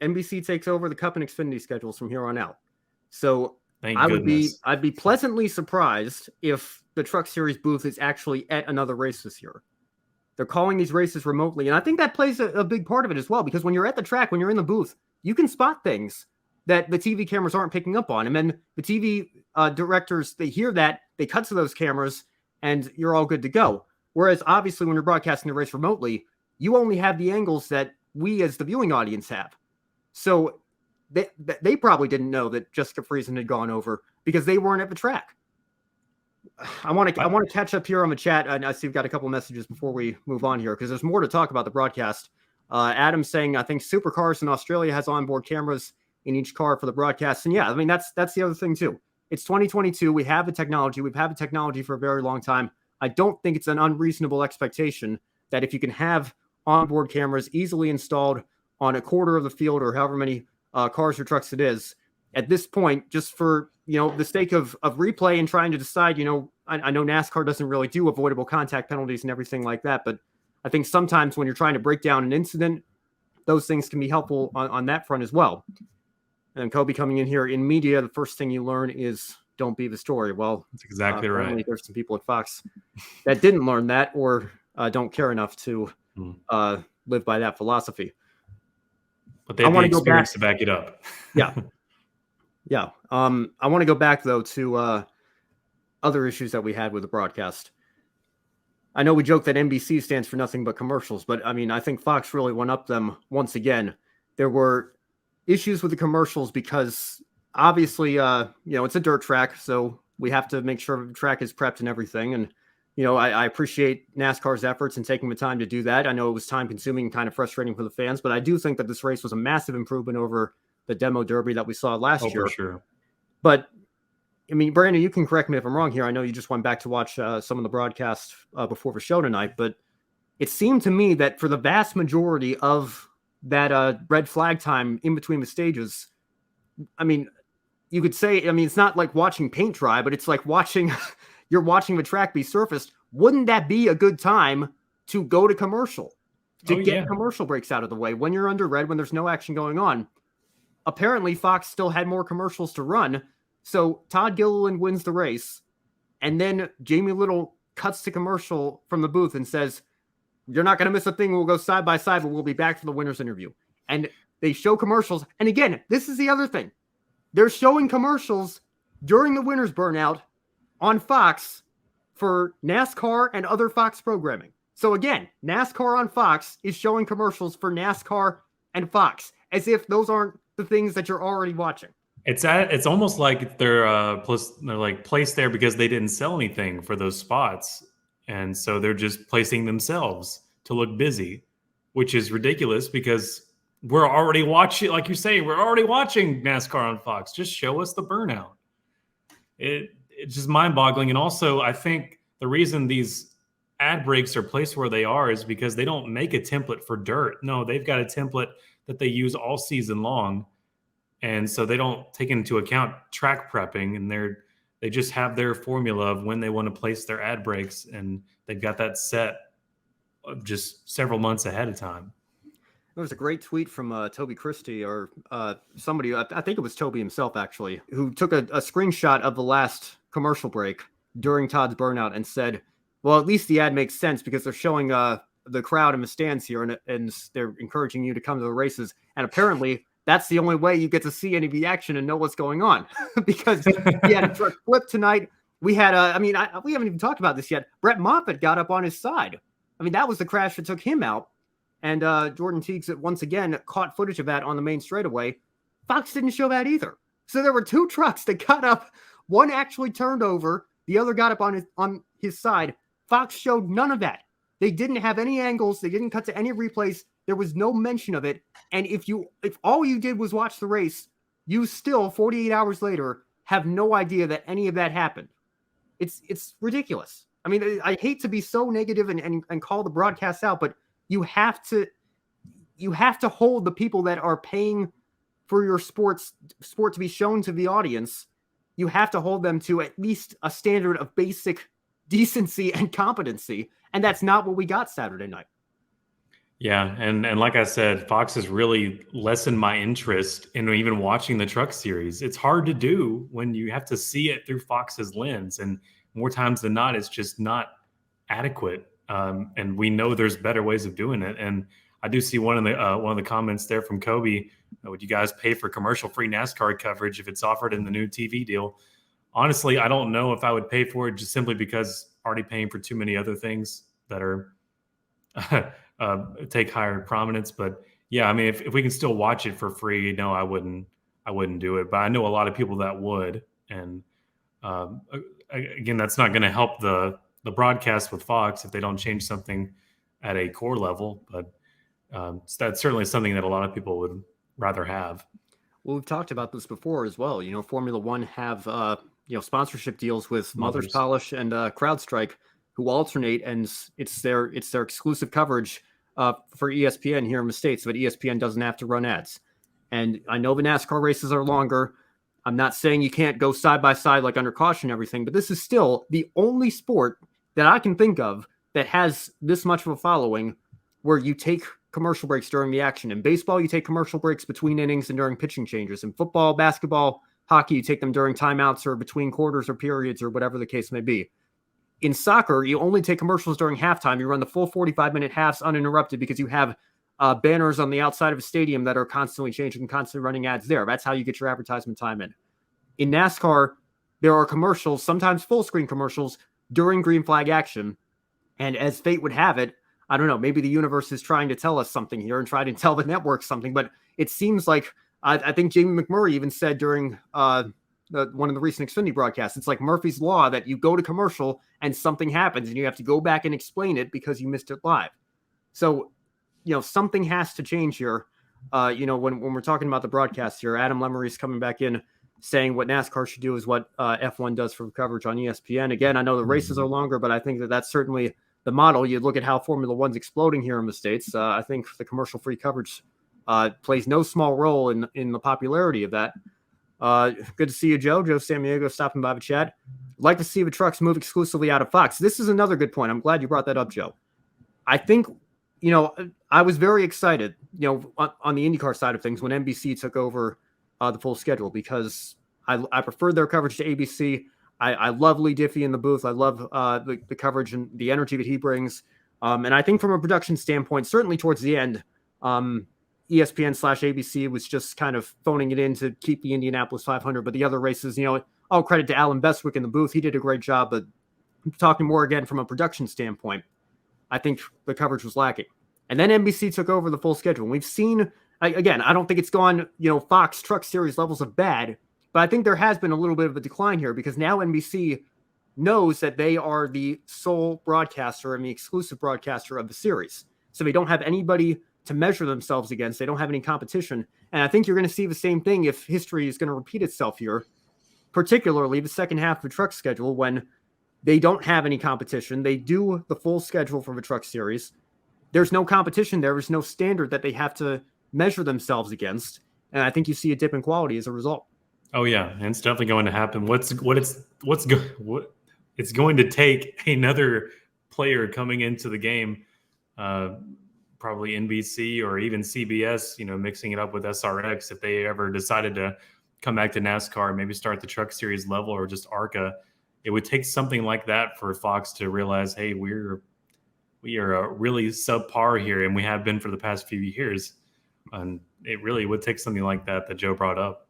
NBC takes over the Cup and Xfinity schedules from here on out. So Thank goodness. I'd be pleasantly surprised if the Truck Series booth is actually at another race this year. They're calling these races remotely, and I think that plays a big part of it as well, because when you're at the track, when you're in the booth, you can spot things that the TV cameras aren't picking up on. And then the TV directors, they hear that, they cut to those cameras, and you're all good to go. Whereas, obviously, when you're broadcasting the race remotely, you only have the angles that we as the viewing audience have. So they probably didn't know that Jessica Friesen had gone over because they weren't at the track. I want to catch up here on the chat. I see we've got a couple messages before we move on here, because there's more to talk about the broadcast. Adam saying, I think Supercars in Australia has onboard cameras in each car for the broadcast. And yeah, I mean, that's the other thing too. It's 2022. We have the technology. We've had the technology for a very long time. I don't think it's an unreasonable expectation that if you can have onboard cameras easily installed on a quarter of the field or however many cars or trucks it is, at this point, just for, the sake of replay and trying to decide, I know NASCAR doesn't really do avoidable contact penalties and everything like that, but I think sometimes when you're trying to break down an incident, those things can be helpful on that front as well. And Kobe coming in here, in media, the first thing you learn is don't be the story. Well, that's exactly right. There's some people at Fox that didn't learn that or don't care enough to live by that philosophy. But they have the experience to back it up. Yeah. Yeah. I want to go back, though, to other issues that we had with the broadcast. I know we joke that NBC stands for nothing but commercials, but I mean, I think Fox really went up them once again. There were issues with the commercials because obviously, it's a dirt track, so we have to make sure the track is prepped and everything. And, I appreciate NASCAR's efforts in taking the time to do that. I know it was time consuming and kind of frustrating for the fans, but I do think that this race was a massive improvement over the demo derby that we saw last year. For sure. But I mean, Brandon, you can correct me if I'm wrong here. I know you just went back to watch some of the broadcast before the show tonight, but it seemed to me that for the vast majority of that red flag time in between the stages, I mean, you could say, it's not like watching paint dry, but it's like you're watching the track be surfaced. Wouldn't that be a good time to go to commercial, to get commercial breaks out of the way when you're under red, when there's no action going on? Apparently, Fox still had more commercials to run. So Todd Gilliland wins the race. And then Jamie Little cuts to commercial from the booth and says, you're not going to miss a thing. We'll go side by side, but we'll be back for the winner's interview. And they show commercials. And again, this is the other thing. They're showing commercials during the winner's burnout on Fox for NASCAR and other Fox programming. So again, NASCAR on Fox is showing commercials for NASCAR and Fox, as if those aren't the things that you're already watching. It's almost like they're placed there because they didn't sell anything for those spots, and so they're just placing themselves to look busy, which is ridiculous because we're already watching, like you say, we're already watching NASCAR on Fox. Just show us the burnout. It's just mind-boggling, and also I think the reason these ad breaks are placed where they are is because they don't make a template for dirt. No, they've got a template that they use all season long. And so they don't take into account track prepping, and they just have their formula of when they want to place their ad breaks, and they've got that set just several months ahead of time. There was a great tweet from Toby Christie or somebody, I think it was Toby himself actually, who took a screenshot of the last commercial break during Todd's burnout and said, well, at least the ad makes sense because they're showing the crowd in the stands here and they're encouraging you to come to the races. And apparently that's the only way you get to see any of the action and know what's going on because we had a truck flip tonight. We had we haven't even talked about this yet. Brett Moffitt got up on his side. I mean, that was the crash that took him out. And Jordan Teagues once again caught footage of that on the main straightaway. Fox didn't show that either. So there were two trucks that got up. One actually turned over. The other got up on his side. Fox showed none of that. They didn't have any angles. They didn't cut to any replays. There was no mention of it. And if all you did was watch the race, you still 48 hours later have no idea that any of that happened. It's ridiculous. I mean, I hate to be so negative and call the broadcast out, but you have to hold the people that are paying for your sport to be shown to the audience. You have to hold them to at least a standard of basic decency and competency. And that's not what we got Saturday night. Yeah, and like I said, Fox has really lessened my interest in even watching the Truck Series. It's hard to do when you have to see it through Fox's lens, and more times than not, it's just not adequate. And we know there's better ways of doing it. And I do see one of the comments there from Kobe. Would you guys pay for commercial-free NASCAR coverage if it's offered in the new TV deal? Honestly, I don't know if I would pay for it, just simply because already paying for too many other things that are take higher prominence. But yeah, I mean, if we can still watch it for free, no, I wouldn't do it. But I know a lot of people that would, and again, that's not going to help the broadcast with Fox if they don't change something at a core level. But so that's certainly something that a lot of people would rather have. Well, we've talked about this before as well. Formula One have sponsorship deals with Mother's Mothers. Polish and CrowdStrike, who alternate, and it's their exclusive coverage for ESPN here in the States, but ESPN doesn't have to run ads. And I know the NASCAR races are longer. I'm not saying you can't go side by side like under caution and everything, but this is still the only sport that I can think of that has this much of a following where you take commercial breaks during the action. In baseball, you take commercial breaks between innings and during pitching changes. In football, basketball, hockey, you take them during timeouts or between quarters or periods or whatever the case may be. In soccer, you only take commercials during halftime. You run the full 45-minute halves uninterrupted because you have banners on the outside of a stadium that are constantly changing and constantly running ads there. That's how you get your advertisement time in. In NASCAR, there are commercials, sometimes full screen commercials, during green flag action. And as fate would have it, I don't know, maybe the universe is trying to tell us something here and try to tell the network something, but it seems like, I think Jamie McMurray even said during one of the recent Xfinity broadcasts, it's like Murphy's Law that you go to commercial and something happens and you have to go back and explain it because you missed it live. So, something has to change here. When we're talking about the broadcast here, Adam Lemery's coming back in saying what NASCAR should do is what F1 does for coverage on ESPN. Again, I know the races are longer, but I think that that's certainly the model. You look at how Formula One's exploding here in the States. I think the commercial-free coverage plays no small role in the popularity of that. Good to see you, Joe. Joe Samaniego stopping by the chat. Like to see the trucks move exclusively out of Fox. This is another good point. I'm glad you brought that up, Joe. I think, I was very excited, on the IndyCar side of things when NBC took over the full schedule because I preferred their coverage to ABC. I love Lee Diffie in the booth. I love the coverage and the energy that he brings. And I think from a production standpoint, certainly towards the end, ESPN/ABC was just kind of phoning it in to keep the Indianapolis 500. But the other races, all credit to Alan Bestwick in the booth. He did a great job. But talking more again from a production standpoint, I think the coverage was lacking. And then NBC took over the full schedule. And we've seen, again, I don't think it's gone, Fox Truck Series levels of bad. But I think there has been a little bit of a decline here because now NBC knows that they are the sole broadcaster and the exclusive broadcaster of the series. So they don't have anybody to measure themselves against. They don't have any competition. And I think you're going to see the same thing if history is going to repeat itself here, particularly the second half of the truck schedule when they don't have any competition. They do the full schedule for the truck series. There's no competition there. There's no standard that they have to measure themselves against. And I think you see a dip in quality as a result. Oh yeah, and it's definitely going to happen. It's going to take another player coming into the game, probably NBC or even CBS, mixing it up with SRX if they ever decided to come back to NASCAR, maybe start the Truck Series level or just ARCA. It would take something like that for Fox to realize, hey, we are really subpar here, and we have been for the past few years. And it really would take something like that Joe brought up.